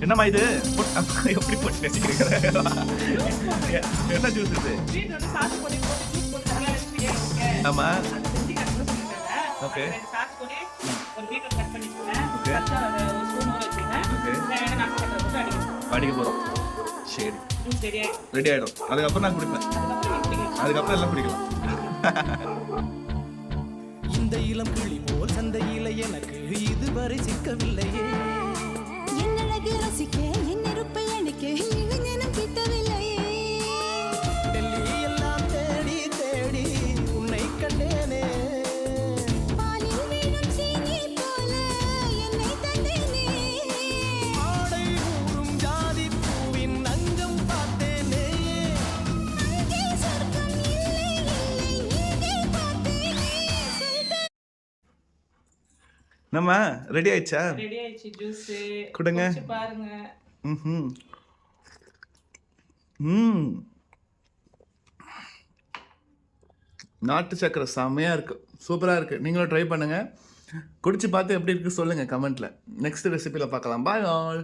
என்னம்மா இது எப்படி போட்டு பேசிக்கிறீங்க? என்ன ஜூஸ் இது? ஆமா ஓகே படிக்க போறோம். சரி ரெடி ஆயிடும். அதுக்கப்புறம் நான் குடிப்பேன். அதுக்கப்புறம் எல்லாம் குடிக்கலாம். இந்த இளம் கிளி போல் சந்தையில எனக்கு இதுவரை சிக்கவில்லையே. என்னழகு ரசிக்க என் இருப்பை அணைக்க இளைஞனும் கிட்டவில்லையே. டெல்லி எல்லாம் தேடி தேடி உன்னை கண்டேனே. பாலில் வீணும் சீனி போல என்னை தந்தேனே. ஆடை ஊறும் ஜாதி பூவின் அங்கம் பார்த்தேனே. அங்கே சொர்க்கம் இல்லை இல்லை இங்கே பார்த்தேனே. நம்ம ரெடி ஆயிடுச்சா? ரெடி ஆயிடுச்சு ஜூஸ். கொடுங்க. பாருங்க. நாட்டு சக்கரை செம்மையாக இருக்குது, சூப்பராக இருக்குது. நீங்களும் ட்ரை பண்ணுங்கள். குடிச்சு பார்த்து எப்படி இருக்குது சொல்லுங்கள் கமெண்ட்டில். நெக்ஸ்ட் ரெசிபியில் பார்க்கலாம். Bye all.